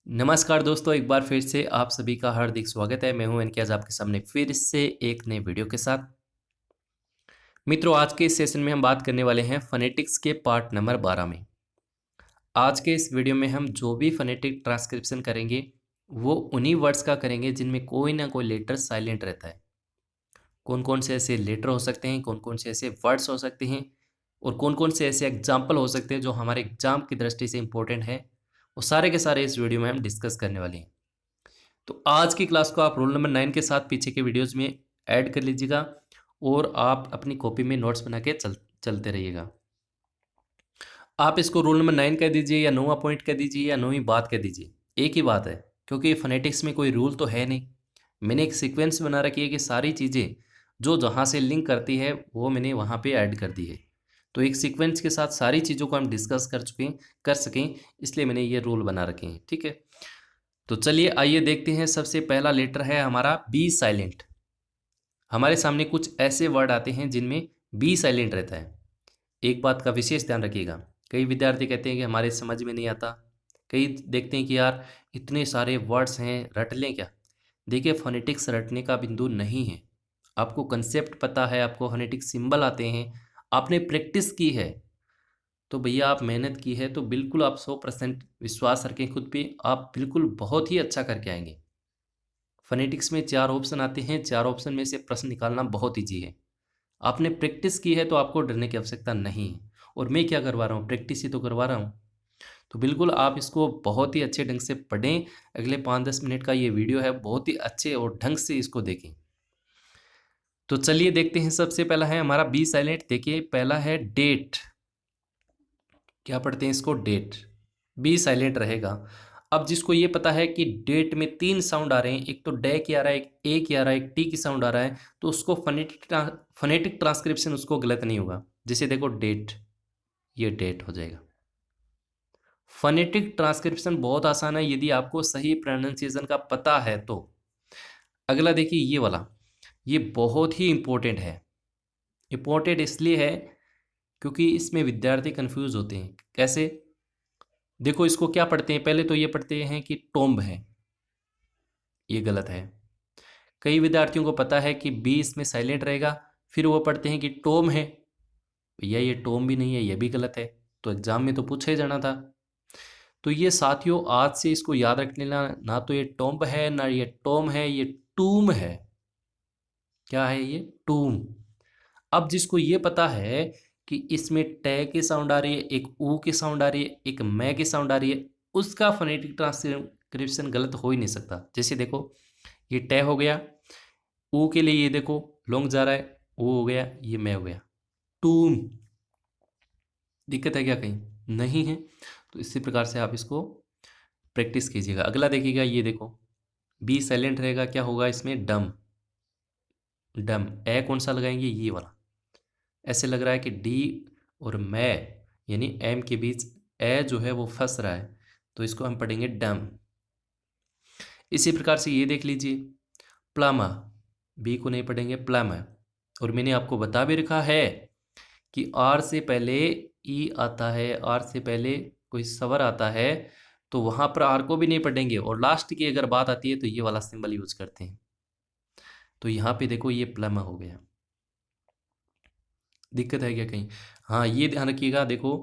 नमस्कार दोस्तों, एक बार फिर से आप सभी का हार्दिक स्वागत है। मैं हूं इनके आज आपके सामने फिर से एक नए वीडियो के साथ। मित्रों, आज के इस सेशन में हम बात करने वाले हैं फोनेटिक्स के पार्ट नंबर 12 में। आज के इस वीडियो में हम जो भी फोनेटिक ट्रांसक्रिप्शन करेंगे वो उन्हीं वर्ड्स का करेंगे जिनमें कोई ना कोई लेटर साइलेंट रहता है। कौन कौन से ऐसे लेटर हो सकते हैं, कौन कौन से ऐसे वर्ड्स हो सकते हैं और कौन कौन से ऐसे एग्जाम्पल हो सकते हैं जो हमारे एग्जाम की दृष्टि से इंपॉर्टेंट है, वो सारे के सारे इस वीडियो में हम डिस्कस करने वाले हैं। तो आज की क्लास को आप रोल नंबर 9 के साथ पीछे के वीडियोस में ऐड कर लीजिएगा और आप अपनी कॉपी में नोट्स बना के चलते रहिएगा। आप इसको रोल नंबर 9 कह दीजिए या 9वां पॉइंट कह दीजिए या 9वीं बात कह दीजिए, एक ही बात है, क्योंकि फोनेटिक्स में कोई रूल तो है नहीं। मैंने एक सीक्वेंस बना रखी है कि सारी चीज़ें जो जहाँ से लिंक करती है वो मैंने वहाँ पे ऐड कर दी है। तो एक सीक्वेंस के साथ सारी चीज़ों को हम डिस्कस कर सकें, इसलिए मैंने ये रूल बना रखे हैं। ठीक है, तो चलिए आइए देखते हैं। सबसे पहला लेटर है हमारा बी साइलेंट। हमारे सामने कुछ ऐसे वर्ड आते हैं जिनमें बी साइलेंट रहता है। एक बात का विशेष ध्यान रखिएगा, कई विद्यार्थी कहते हैं कि हमारे समझ में नहीं आता। कई देखते हैं कि यार इतने सारे वर्ड्स हैं, रट लें क्या। देखिए, फोनेटिक्स रटने का बिंदु नहीं है। आपको कंसेप्ट पता है, आपको फोनेटिक सिंबल आते हैं, आपने प्रैक्टिस की है, तो भैया आप मेहनत की है तो बिल्कुल आप 100% विश्वास रखें खुद पे, आप बिल्कुल बहुत ही अच्छा करके आएंगे। फोनेटिक्स में 4 ऑप्शन आते हैं, 4 ऑप्शन में से प्रश्न निकालना बहुत ईजी है। आपने प्रैक्टिस की है तो आपको डरने की आवश्यकता नहीं है। और मैं क्या करवा रहा हूँ, प्रैक्टिस ही तो करवा रहा हूँ। तो बिल्कुल आप इसको बहुत ही अच्छे ढंग से पढ़ें। अगले 5-10 मिनट का ये वीडियो है, बहुत ही अच्छे और ढंग से इसको देखें। तो चलिए देखते हैं। सबसे पहला है हमारा बी साइलेंट। देखिए, पहला है डेट। क्या पढ़ते हैं इसको, डेट। बी साइलेंट रहेगा। अब जिसको ये पता है कि डेट में 3 साउंड आ रहे हैं, एक तो डे की आ रहा है, एक ए की आ रहा है, एक टी की साउंड आ रहा है, तो उसको फनेटिक ट्रांसक्रिप्शन उसको गलत नहीं होगा। जैसे देखो डेट, ये डेट हो जाएगा। फनेटिक ट्रांसक्रिप्शन बहुत आसान है यदि आपको सही प्रोनाउंसिएशन का पता है तो। अगला देखिए ये वाला, ये बहुत ही इंपॉर्टेंट है। इंपॉर्टेंट इसलिए है क्योंकि इसमें विद्यार्थी कंफ्यूज होते हैं। कैसे, देखो इसको क्या पढ़ते हैं, पहले तो ये पढ़ते हैं कि टोम्ब है, ये गलत है। कई विद्यार्थियों को पता है कि बी इसमें साइलेंट रहेगा, फिर वो पढ़ते हैं कि टोम है। भैया ये टोम भी नहीं है, ये भी गलत है। तो एग्जाम में तो पूछा ही जाना था। तो ये साथियों आज से इसको याद रख लेना, ना तो ये टोम्ब है ना ये टोम है, ये टूम है। क्या है ये, टूम। अब जिसको ये पता है कि इसमें टे की साउंड आ रही है, एक ऊ की साउंड आ रही है, एक मैं की साउंड आ रही है, उसका फोनेटिक ट्रांसक्रिप्शन गलत हो ही नहीं सकता। जैसे देखो ये टे हो गया, ऊ के लिए ये देखो लॉन्ग जा रहा है, ओ हो गया, ये मैं हो गया, टूम। दिक्कत है क्या कहीं, नहीं है। तो इसी प्रकार से आप इसको प्रैक्टिस कीजिएगा। अगला देखिएगा, ये देखो बी साइलेंट रहेगा, क्या होगा इसमें, डम। डम, ए कौन सा लगाएंगे, ये वाला। ऐसे लग रहा है कि डी और मैं यानी एम के बीच ए जो है वो फंस रहा है, तो इसको हम पढ़ेंगे डम। इसी प्रकार से ये देख लीजिए, प्लामा, बी को नहीं पढ़ेंगे, प्लामा। और मैंने आपको बता भी रखा है कि आर से पहले ई आता है, आर से पहले कोई स्वर आता है, तो वहां पर आर को भी नहीं पढ़ेंगे, और लास्ट की अगर बात आती है तो ये वाला सिंबल यूज करते हैं। तो यहाँ पे देखो ये प्लम हो गया। दिक्कत है क्या कहीं, हाँ ये ध्यान रखिएगा। देखो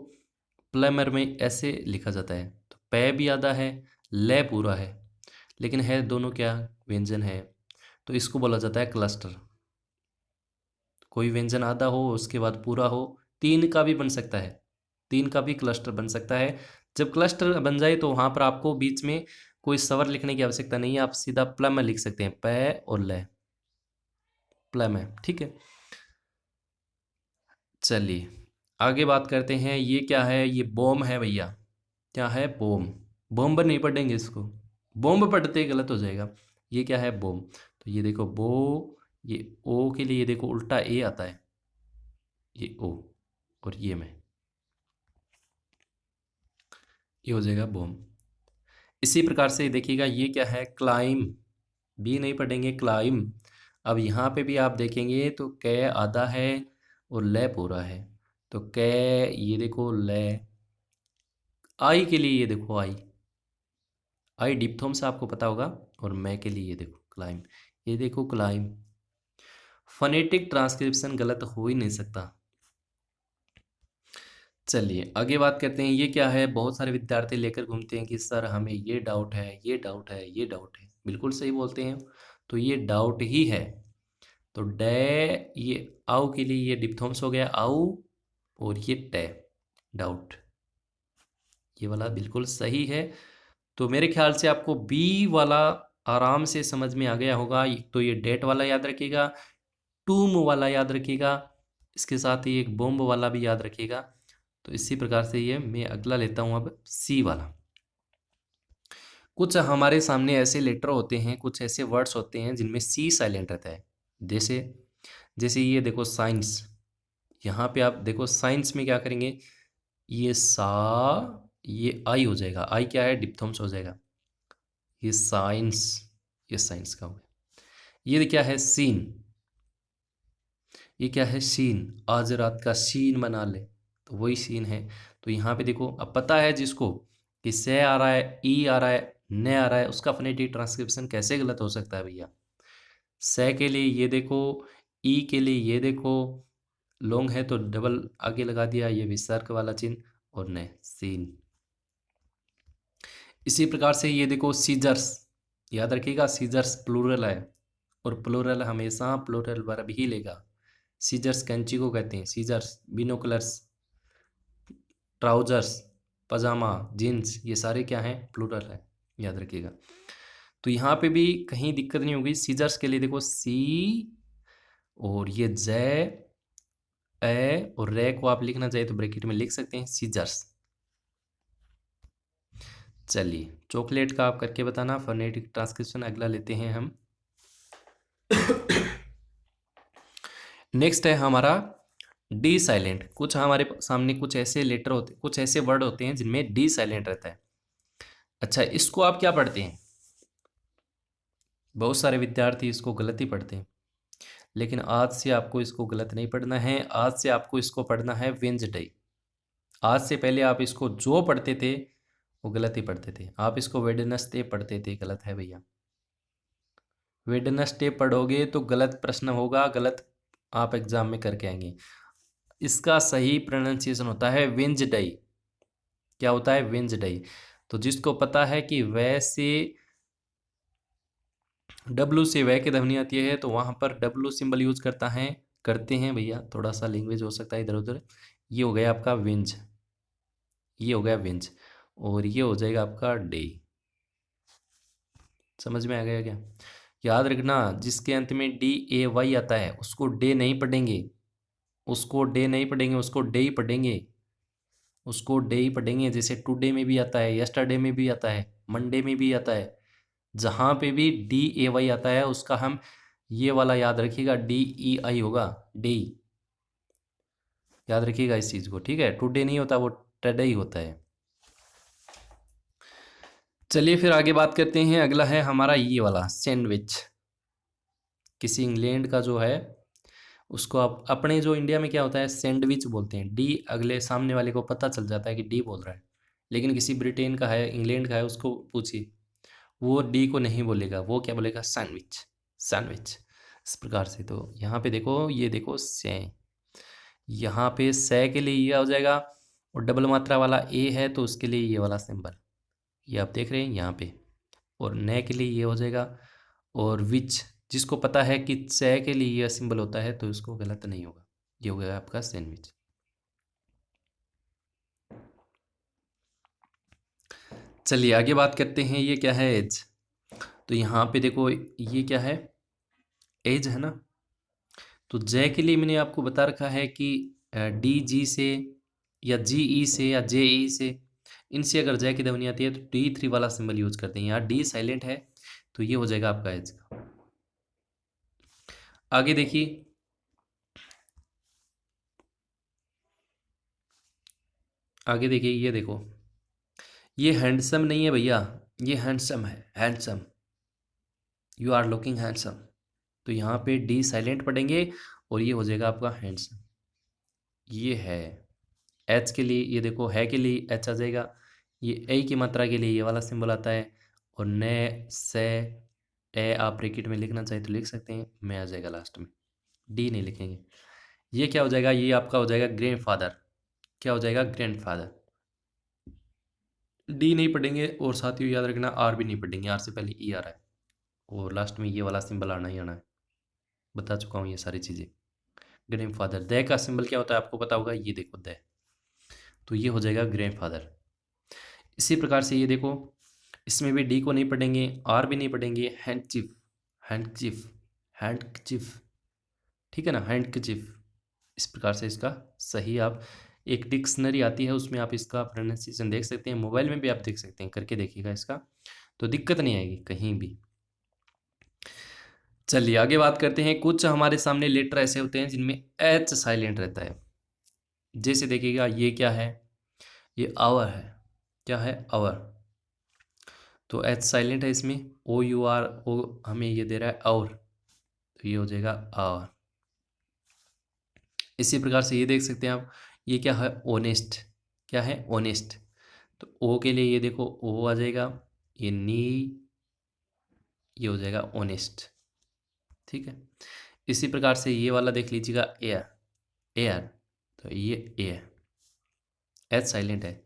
प्लमर में ऐसे लिखा जाता है, तो पै भी आधा है, ले पूरा है, लेकिन है दोनों क्या, व्यंजन है, तो इसको बोला जाता है क्लस्टर। कोई व्यंजन आधा हो उसके बाद पूरा हो, 3 का भी बन सकता है, 3 का भी क्लस्टर बन सकता है। जब क्लस्टर बन जाए तो वहाँ पर आपको बीच में कोई स्वर लिखने की आवश्यकता नहीं है, आप सीधा प्लम लिख सकते हैं, पै और ले, प्लम है। ठीक है, चलिए आगे बात करते हैं। ये क्या है, ये बॉम्ब है भैया। क्या है, बॉम्ब। बॉम्ब नहीं पढ़ेंगे इसको, बॉम्ब पढ़ते गलत हो जाएगा। ये क्या है, बॉम्ब। तो ये देखो बो, ये ओ के लिए ये देखो उल्टा ए आता है, ये ओ, और ये मैं, ये हो जाएगा बॉम्ब। इसी प्रकार से देखिएगा, ये क्या है, क्लाइम। बी नहीं पढ़ेंगे, क्लाइम। अब यहाँ पे भी आप देखेंगे तो कै आधा है और ले पूरा है, तो कै, ये देखो ले। आई के लिए ये देखो आई, आई डिप्थोम्स आपको पता होगा, और मैं के लिए ये देखो क्लाइम, ये देखो क्लाइम। फनेटिक ट्रांसक्रिप्शन गलत हो ही नहीं सकता। चलिए आगे बात करते हैं। ये क्या है, बहुत सारे विद्यार्थी लेकर घूमते हैं कि सर हमें ये डाउट है, ये डाउट है, ये डाउट है। बिल्कुल सही बोलते हैं, तो ये डाउट ही है। तो डे, ये आउ के लिए ये डिप्थोम्स हो गया आउ, और ये टे, डाउट, ये वाला बिल्कुल सही है। तो मेरे ख्याल से आपको बी वाला आराम से समझ में आ गया होगा। तो ये डेट वाला याद रखिएगा, टूम वाला याद रखिएगा, इसके साथ ही एक बॉम्ब वाला भी याद रखिएगा। तो इसी प्रकार से ये मैं अगला लेता हूँ अब सी वाला। कुछ हमारे सामने ऐसे लेटर होते हैं, कुछ ऐसे वर्ड्स होते हैं जिनमें सी साइलेंट रहता है। जैसे जैसे ये देखो साइंस, यहाँ पे आप देखो साइंस में क्या करेंगे, ये सा, ये आई हो जाएगा, आई क्या है, डिप्थोम्स हो जाएगा। ये साइंस, ये साइंस का हो गया। ये क्या है, सीन, ये क्या है, सीन, आज रात का सीन बना ले, तो वही सीन है। तो यहाँ पे देखो, अब पता है जिसको कि से आ रहा है, ई आ रहा है, ने आ रहा है, उसका फोनेटिक ट्रांसक्रिप्शन कैसे गलत हो सकता है भैया। से के लिए ये देखो, ई के लिए ये देखो, लॉन्ग है तो डबल आगे लगा दिया, ये विसर्ग वाला चिन्ह, और ने सीन। इसी प्रकार से ये देखो सीजर्स, याद रखिएगा सीजर्स प्लूरल है, और प्लूरल हमेशा प्लूरल वर्ब ही लेगा। सीजर्स कैंची को कहते हैं, सीजर्स, बिनोकुलर्स, ट्राउजर्स, पजामा, जीन्स, ये सारे क्या हैं, प्लूरल है, याद रखिएगा। तो यहाँ पे भी कहीं दिक्कत नहीं होगी। सीजर्स के लिए देखो सी, और ये जे, ए और रे को आप लिखना चाहिए तो ब्रैकेट में लिख सकते हैं, सीजर्स। चलिए चॉकलेट का आप करके बताना फोनेटिक ट्रांसक्रिप्शन। अगला लेते हैं हम नेक्स्ट है हमारा डी साइलेंट। कुछ हमारे सामने कुछ ऐसे लेटर होते, कुछ ऐसे वर्ड होते हैं जिनमें डी साइलेंट रहता है। अच्छा, इसको आप क्या पढ़ते हैं, बहुत सारे विद्यार्थी इसको गलत ही पढ़ते हैं, लेकिन आज से आपको इसको गलत नहीं पढ़ना है। आज से आपको इसको पढ़ना है वेंसडे। आज से पहले आप इसको जो पढ़ते थे वो गलत ही पढ़ते थे। आप इसको वेडनेसडे पढ़ते थे, गलत है भैया। वेडनेसडे पढ़ोगे तो गलत प्रश्न होगा, गलत आप एग्जाम में करके आएंगे। इसका सही प्रोनाउंसिएशन होता है वेंसडे। क्या होता है, वेंसडे। तो जिसको पता है कि वै से, डब्लू से वै की ध्वनि आती है, तो वहाँ पर डब्लू सिंबल यूज करते हैं भैया। थोड़ा सा लैंग्वेज हो सकता है इधर उधर। ये हो गया आपका वेंज, ये हो गया वेंज, और ये हो जाएगा आपका डे। समझ में आ गया क्या। याद रखना, जिसके अंत में डी ए वाई आता है उसको डे नहीं पढ़ेंगे, उसको डे नहीं पढ़ेंगे, उसको डे ही पढ़ेंगे, उसको डे ही पढ़ेंगे। जैसे टुडे में भी आता है, यस्टरडे में भी आता है, मंडे में भी आता है, जहाँ पे भी डी ए वाई आता है उसका हम ये वाला याद रखिएगा, डी ई आई होगा, डे। याद रखिएगा इस चीज़ को, ठीक है। टुडे नहीं होता, वो टडे ही होता है। चलिए फिर आगे बात करते हैं। अगला है हमारा ये वाला सैंडविच। किसी इंग्लैंड का जो है उसको आप, अपने जो इंडिया में क्या होता है सैंडविच बोलते हैं, डी अगले सामने वाले को पता चल जाता है कि डी बोल रहा है। लेकिन किसी ब्रिटेन का है, इंग्लैंड का है, उसको पूछिए, वो डी को नहीं बोलेगा, वो क्या बोलेगा, सैंडविच, सैंडविच, इस प्रकार से। तो यहाँ पे देखो, ये देखो से, यहाँ पे से के लिए ये हो जाएगा, और डबल मात्रा वाला ए है तो उसके लिए ये वाला सिंबल, ये आप देख रहे हैं यहाँ पे, और ने के लिए ये हो जाएगा, और विच, जिसको पता है कि से के लिए यह सिंबल होता है तो इसको गलत नहीं होगा, ये हो गया आपका सैंडविच। चलिए आगे बात करते हैं। ये क्या है, एज। तो यहाँ पे देखो ये क्या है, एज है ना। तो जे के लिए मैंने आपको बता रखा है कि डी जी से या जी ई से या जे ई से, इनसे अगर जय की ध्वनि आती है तो डी थ्री वाला सिंबल यूज करते हैं। यहाँ डी साइलेंट है तो ये हो जाएगा आपका एज। आगे देखिए, आगे देखिए, ये देखो, ये हैंडसम नहीं है भैया, ये हैंडसम है, handsome, you are looking handsome. तो यहाँ पे डी साइलेंट पढ़ेंगे और ये हो जाएगा आपका हैंडसम। ये है, एच के लिए ये देखो, है के लिए एच आ जाएगा, ये ए की मात्रा के लिए ये वाला सिंबल आता है, और न से ए आप ब्रैकेट में लिखना चाहे तो लिख सकते हैं, मैं आ जाएगा लास्ट में, डी नहीं लिखेंगे। ये क्या हो जाएगा, ये आपका हो जाएगा ग्रैंडफादर। क्या हो जाएगा, ग्रैंडफादर। डी नहीं पढ़ेंगे और साथ ही याद रखना आर भी नहीं पढ़ेंगे, आर से पहले ई आ रहा है और लास्ट में ये वाला सिंबल आना ही आना है। बता चुका हूँ ये सारी चीज़ें। ग्रैंडफादर, द का सिंबल क्या होता है आपको पता होगा, ये देखो द, तो ये हो जाएगा ग्रैंडफादर। इसी प्रकार से ये देखो, इसमें भी डी को नहीं पढ़ेंगे, आर भी नहीं पढ़ेंगे, हैंडचिफ, हैंडचिफ, हैंडचिफ, ठीक है ना, हैंडचिफ। इस प्रकार से इसका सही आप, एक डिक्शनरी आती है उसमें आप इसका प्रोनाउंसिएशन देख सकते हैं, मोबाइल में भी आप देख सकते हैं, करके देखिएगा इसका, तो दिक्कत नहीं आएगी कहीं भी। चलिए आगे बात करते हैं। कुछ हमारे सामने लेटर ऐसे होते हैं जिनमें एच साइलेंट रहता है। जैसे देखिएगा ये क्या है, ये आवर है, क्या है, आवर, तो एच साइलेंट है इसमें, ओ यू आर, ओ हमें ये दे रहा है और, तो ये हो जाएगा आवर। इसी प्रकार से ये देख सकते हैं आप, ये क्या है, ओनेस्ट, क्या है, ओनेस्ट, तो ओ के लिए ये देखो ओ आ जाएगा, ये नी, ये हो जाएगा ओनेस्ट, ठीक है। इसी प्रकार से ये वाला देख लीजिएगा, एयर, एयर, तो ये एयर, एच साइलेंट है।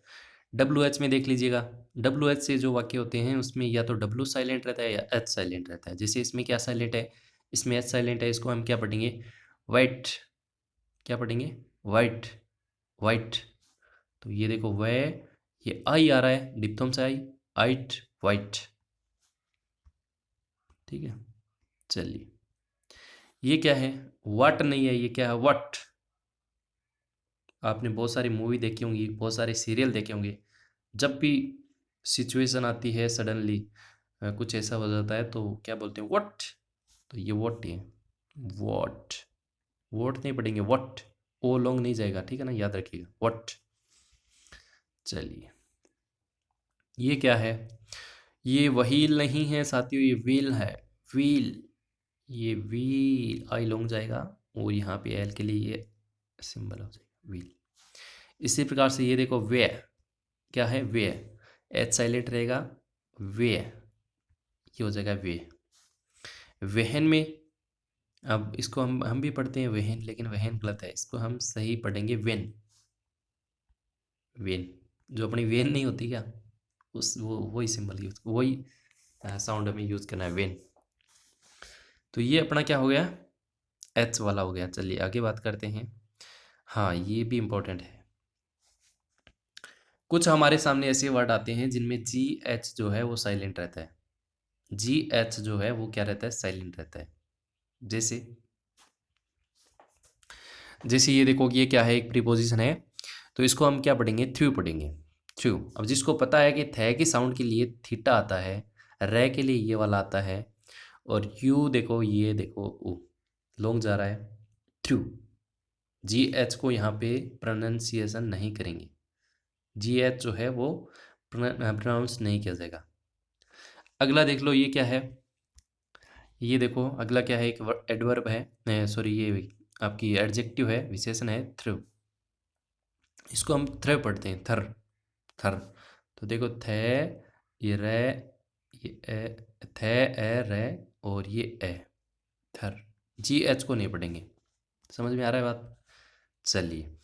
डब्ल्यू एच में देख लीजिएगा, डब्ल्यू एच से जो वाक्य होते हैं उसमें या तो डब्ल्यू साइलेंट रहता है या एच साइलेंट रहता है। जैसे इसमें क्या साइलेंट है, इसमें एच साइलेंट है, इसको हम क्या पढ़ेंगे, वाइट, क्या पढ़ेंगे, वाइट, वाइट, तो ये देखो वे, ये आई आ रहा है डिप्थोम से आई, आइट, वाइट, ठीक है। चलिए ये क्या है, वाट नहीं है, ये क्या है, वट। आपने बहुत सारी मूवी देखी होंगी, बहुत सारे सीरियल देखे होंगे, जब भी सिचुएशन आती है सडनली कुछ ऐसा हो जाता है तो क्या बोलते हैं, व्हाट, तो ये व्हाट है, व्हाट, व्हाट नहीं पढ़ेंगे, व्हाट, ओ लॉन्ग नहीं जाएगा, ठीक है ना, याद रखिएगा, व्हाट। चलिए ये क्या है, ये व्हील नहीं है साथियों, ये व्हील है, व्हील, ये व्हील आई लॉन्ग जाएगा और यहाँ पे एल के लिए ये सिंबल हो जाएगा, व्हील। इसी प्रकार से ये देखो वे, क्या है, वे, एच साइलेंट रहेगा, वे, ये हो जाएगा वे। वेहन में, अब इसको हम भी पढ़ते हैं वेहन, लेकिन वेहन गलत है, इसको हम सही पढ़ेंगे वेन, वेन, जो अपनी वेन नहीं होती क्या, उस वो वही सिंबल यूज, वही साउंड हमें यूज करना है, वेन। तो ये अपना क्या हो गया, एच वाला हो गया। चलिए आगे बात करते हैं। हाँ ये भी इम्पोर्टेंट है, कुछ हमारे सामने ऐसे वर्ड आते हैं जिनमें जी एच जो है वो साइलेंट रहता है, जी एच जो है वो क्या रहता है, साइलेंट रहता है। जैसे, जैसे ये देखो ये क्या है, एक प्रीपोजिशन है, तो इसको हम क्या पढ़ेंगे, थ्रू पढ़ेंगे, थ्रू। अब जिसको पता है कि थे की साउंड के लिए थीटा आता है, रे के लिए ये वाला आता है, और यू देखो, ये देखो ऊ लॉन्ग जा रहा है, थ्रू। जी एच को यहाँ पे प्रोनाउंसिएशन नहीं करेंगे, जी एच जो है वो प्रोनाउंस नहीं किया जाएगा। अगला देख लो ये क्या है, ये देखो अगला क्या है, एक एडवर्ब है, सॉरी ये आपकी एडजेक्टिव है, विशेषण है, थ्रू। इसको हम थ्र पढ़ते हैं, थर, थर, तो देखो थे, ये रे, ये ए, थे ए रे और ये ए, थर। जी एच को नहीं पढ़ेंगे, समझ में आ रहा है बात। चलिए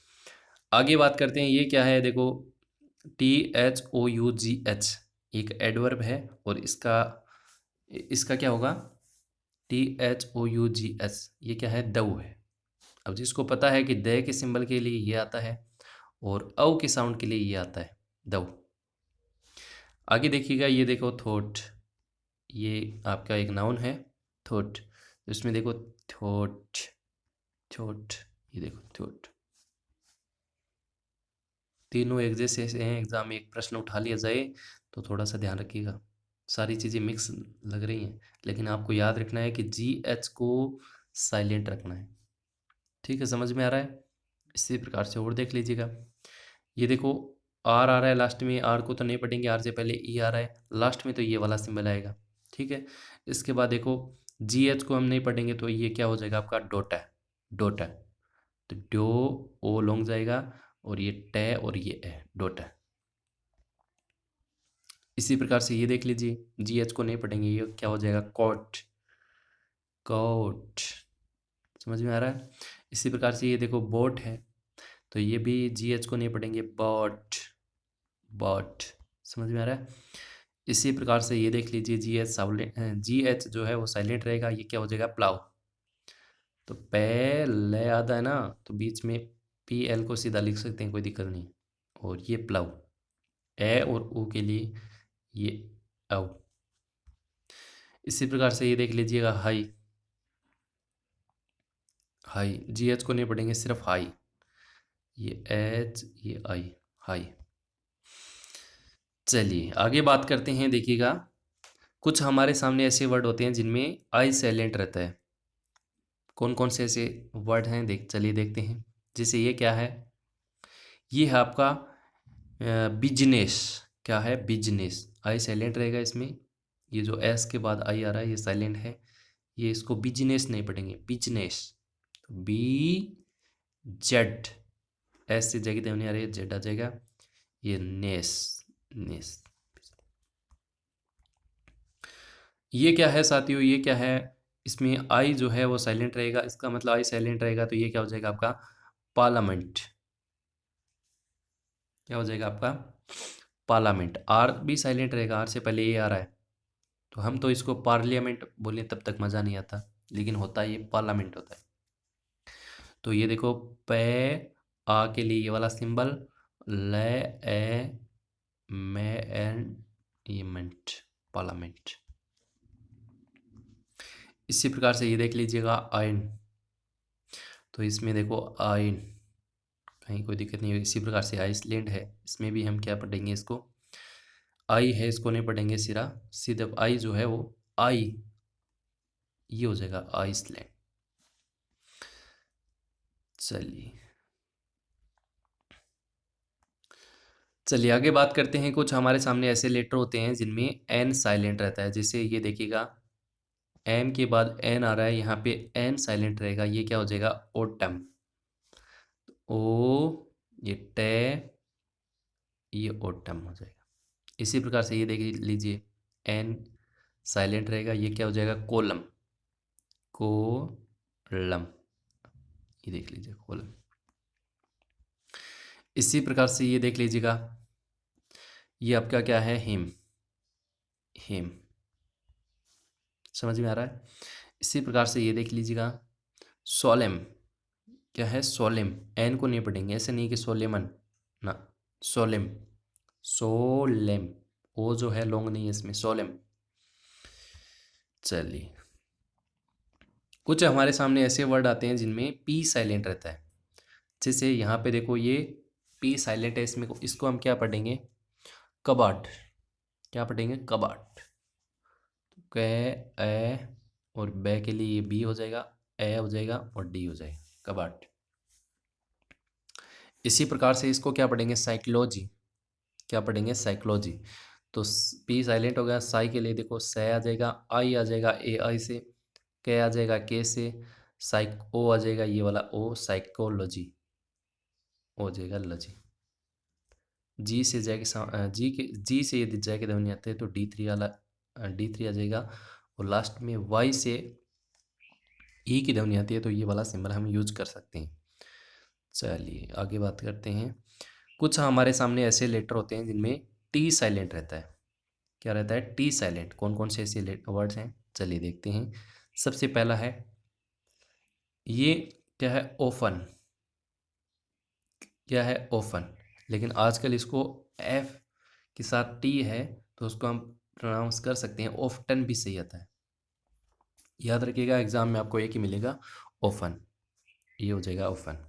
आगे बात करते हैं, ये क्या है देखो, T H O U G H, एक एडवर्ब है और इसका, इसका क्या होगा, T H O U G H, ये क्या है, दऊ है। अब जिसको पता है कि द के सिंबल के लिए ये आता है और औ के साउंड के लिए ये आता है, दऊ। आगे देखिएगा, ये देखो थॉट, ये आपका एक नाउन है, थॉट, इसमें देखो थॉट, थॉट, ये देखो थॉट, तीनों एक जैसे हैं, एग्जाम में एक प्रश्न उठा लिया जाए तो थोड़ा सा ध्यान रखिएगा, सारी चीज़ें मिक्स लग रही हैं, लेकिन आपको याद रखना है कि जी एच को साइलेंट रखना है, ठीक है, समझ में आ रहा है। इसी प्रकार से और देख लीजिएगा, ये देखो आर आ रहा है लास्ट में, आर को तो नहीं पढ़ेंगे, आर से पहले ई आ रहा है लास्ट में, तो ये वाला सिंबल आएगा, ठीक है। इसके बाद देखो जी एच को हम नहीं पढ़ेंगे, तो ये क्या हो जाएगा आपका, डोटा, डोटा, तो डो ओ लॉन्ग जाएगा और ये टे और ये ए, डोटा। इसी इसी प्रकार से ये देख लीजिए, जी एच को नहीं पढ़ेंगे, ये क्या हो जाएगा, कोट, कोट। समझ में आ रहा है। इसी प्रकार से ये देखो बोट है, तो ये भी जी एच को नहीं पढ़ेंगे, बॉट, बॉट। समझ में आ रहा है। इसी प्रकार से ये देख लीजिए, जी एच साइलेंट, जी एच जो है वो साइलेंट रहेगा, ये क्या हो जाएगा, प्लाव। तो पहले आधा है ना, तो बीच में पी एल को सीधा लिख सकते हैं, कोई दिक्कत नहीं। और ये प्लाव, ए और ऊ के लिए ये औ। इसी प्रकार से ये देख लीजिएगा, हाई, हाई, जी एच को नहीं पढ़ेंगे, सिर्फ हाई, ये एच, ये आई, हाई। चलिए आगे बात करते हैं। देखिएगा, कुछ हमारे सामने ऐसे वर्ड होते हैं जिनमें आई साइलेंट रहता है। कौन कौन से ऐसे वर्ड हैं, चलिए देखते हैं। जैसे ये क्या है, ये है आपका बिजनेस। क्या है, बिजनेस, आई साइलेंट रहेगा इसमें। ये जो एस के बाद आई आ रहा है ये साइलेंट है, ये इसको बिजनेस नहीं पढ़ेंगे, बिजनेस। बी जेड, एस से जगह देने आ रही है, जेड आ जाएगा, ये नेस, नेस। ये क्या है साथियों, ये क्या है, इसमें आई जो है वो साइलेंट रहेगा, इसका मतलब आई साइलेंट रहेगा, तो ये क्या हो जाएगा आपका, पार्लियामेंट। क्या हो जाएगा आपका, पार्लियामेंट। आर भी साइलेंट रहेगा, आर से पहले ए आ रहा है, तो हम तो इसको पार्लियामेंट बोलें तब तक मज़ा नहीं आता, लेकिन होता है ये पार्लियामेंट होता है। तो ये देखो, पे आ के लिए ये वाला सिंबल, ले ए में एन, ये मेंट, पार्लियामेंट। इसी प्रकार से ये देख लीजिएगा, आयन, तो इसमें देखो आयन, कहीं कोई दिक्कत नहीं है। इसी प्रकार से आइसलैंड है, इसमें भी हम क्या पढ़ेंगे, इसको आई है, इसको नहीं पढ़ेंगे सिरा, सीधे आई जो है वो आई, ये हो जाएगा आइसलैंड। चलिए चलिए आगे बात करते हैं। कुछ हमारे सामने ऐसे लेटर होते हैं जिनमें एन साइलेंट रहता है। जैसे ये देखिएगा, एम के बाद एन आ रहा है, यहाँ पे एन साइलेंट रहेगा, ये क्या हो जाएगा, ओटम। ओ, ये टे, ये ओटम हो जाएगा। इसी प्रकार से ये देख लीजिए, एन साइलेंट रहेगा, ये क्या हो जाएगा, कोलम, कोलम। ये देख लीजिए, कोलम। इसी प्रकार से ये देख लीजिएगा, ये आपका क्या है, हिम, हिम। समझ में आ रहा है। इसी प्रकार से ये देख लीजिएगा, सोलेम। क्या है, सोलेम, एन को नहीं पढ़ेंगे, ऐसे नहीं कि सोलेमन ना, सोलेम, सोलेम, ओ जो है लॉन्ग नहीं है इसमें, सोलेम। चलिए, कुछ हमारे सामने ऐसे वर्ड आते हैं जिनमें पी साइलेंट रहता है। जैसे यहाँ पे देखो, ये पी साइलेंट है, इसमें इसको हम क्या पढ़ेंगे, कबाट। क्या पढ़ेंगे, कबाट। कै, ए और बे के लिए ये बी हो जाएगा, ए हो जाएगा और डी हो जाएगा, कबाट। इसी प्रकार से इसको क्या पढ़ेंगे, साइकोलॉजी। क्या पढ़ेंगे, साइकोलॉजी। तो पी साइलेंट हो गया, साई के लिए देखो, से आ जाएगा, आई आ जाएगा ए आई से, के आ जाएगा के से, साइको आ जाएगा ये वाला ओ, साइकोलॉजी हो जाएगा लॉजी। जी से जाएगा, जी के, जी से यदि जाके ध्वनि आते हैं तो डी थ्री वाला, डी थ्री आ जाएगा। और लास्ट में वाई से ई की ध्वनि आती है तो ये वाला सिंबल हम यूज कर सकते हैं। चलिए आगे बात करते हैं। कुछ हमारे सामने ऐसे लेटर होते हैं जिनमें टी साइलेंट रहता है। क्या रहता है, टी साइलेंट। कौन कौन से ऐसे वर्ड्स हैं, चलिए देखते हैं। सबसे पहला है, ये क्या है, ओफन। क्या है, ओफन। लेकिन आजकल इसको एफ के साथ टी है, तो उसको हम प्रोनाउंस कर सकते हैं, ऑफ्टन भी सही आता है। याद रखिएगा, एग्जाम में आपको एक ही मिलेगा, ओफन, ये हो जाएगा ओफन।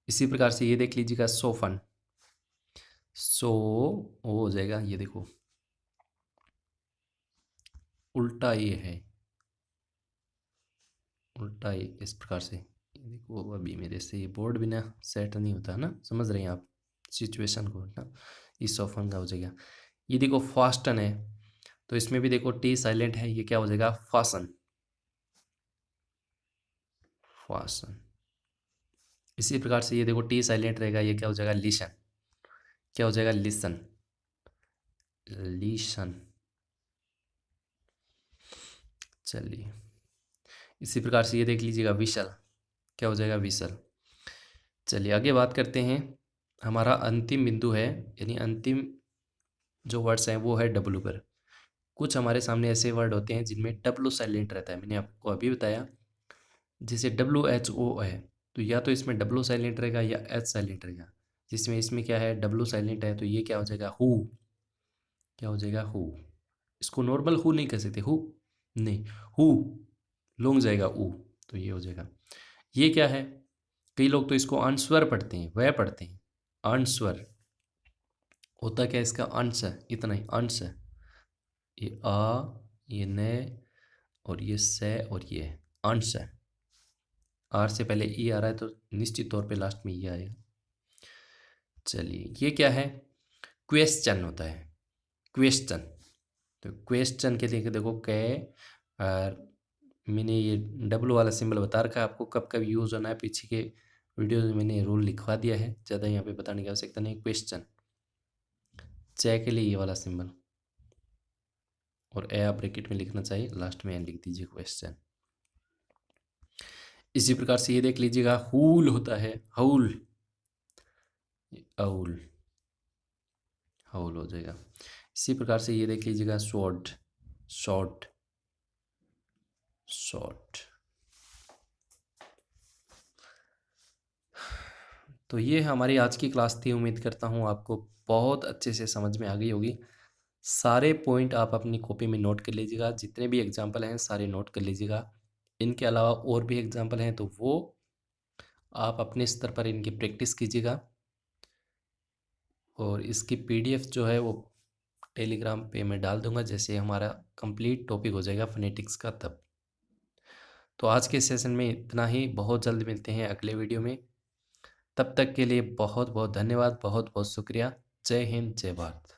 इसी प्रकार से ये देख लीजिएगा, सोफन, सो वो हो जाएगा, ये देखो उल्टा ये है, उल्टा ये इस प्रकार से। ये देखो, अभी मेरे से ये बोर्ड भी ना सेट नहीं होता ना, समझ रहे हैं आप सिचुएशन को ना, इस सोफन का हो जाएगा। ये देखो फास्टन है, तो इसमें भी देखो टी साइलेंट है, ये क्या हो जाएगा, फासन, फासन। इसी प्रकार से ये देखो टी साइलेंट रहेगा, ये क्या हो जाएगा, लिसन। क्या हो जाएगा, लिसन, लीशन। चलिए, इसी प्रकार से ये देख लीजिएगा विशल, क्या हो जाएगा विशल। चलिए आगे बात करते हैं। हमारा अंतिम बिंदु है, यानी अंतिम जो वर्ड्स हैं वो है डब्लू पर। कुछ हमारे सामने ऐसे वर्ड होते हैं जिनमें डब्लू साइलेंट रहता है, मैंने आपको अभी बताया। जैसे WHO है, तो या तो इसमें डब्लू साइलेंट रहेगा या एच साइलेंट रहेगा। जिसमें इसमें क्या है, डब्लू साइलेंट है, तो ये क्या हो जाएगा हु, क्या हो जाएगा हु। इसको नॉर्मल हु नहीं कह सकते, हु नहीं, हु लॉन्ग जाएगा ऊ, तो ये हो जाएगा। ये क्या है, कई लोग तो इसको अनस्वर पढ़ते हैं, वह पढ़ते हैं अनस्वर। होता क्या है, इसका अंश है, इतना ही अंश है। ये आ, ये न, और ये से, और ये अंश है। आर से पहले ई आ रहा है तो निश्चित तौर पे लास्ट में ये आएगा। चलिए ये क्या है, क्वेश्चन होता है, क्वेश्चन। तो क्वेश्चन के लिए देखो कै, और मैंने ये डब्लू वाला सिंबल बता रखा है आपको कब कब यूज़ होना है। पीछे के वीडियो में मैंने रूल लिखवा दिया है, ज़्यादा यहाँ पे बताने की आवश्यकता नहीं। क्वेश्चन, चे के लिए ये वाला सिंबल, और ए आप ब्रैकेट में लिखना चाहिए, लास्ट में लिख दीजिए क्वेश्चन। इसी प्रकार से ये देख लीजिएगा हूल होता है, हूल, अउल, हउल हो जाएगा। इसी प्रकार से ये देख लीजिएगा शॉर्ट, शॉर्ट, शॉर्ट। तो ये हमारी आज की क्लास थी। उम्मीद करता हूँ आपको बहुत अच्छे से समझ में आ गई होगी। सारे पॉइंट आप अपनी कॉपी में नोट कर लीजिएगा, जितने भी एग्जाम्पल हैं सारे नोट कर लीजिएगा। इनके अलावा और भी एग्जाम्पल हैं तो वो आप अपने स्तर पर इनकी प्रैक्टिस कीजिएगा। और इसकी PDF जो है वो टेलीग्राम पे मैं डाल दूंगा, जैसे हमारा कंप्लीट टॉपिक हो जाएगा फोनेटिक्स का तब। तो आज के सेशन में इतना ही, बहुत जल्द मिलते हैं अगले वीडियो में। तब तक के लिए बहुत बहुत धन्यवाद, बहुत बहुत शुक्रिया। जय हिंद, जय भारत।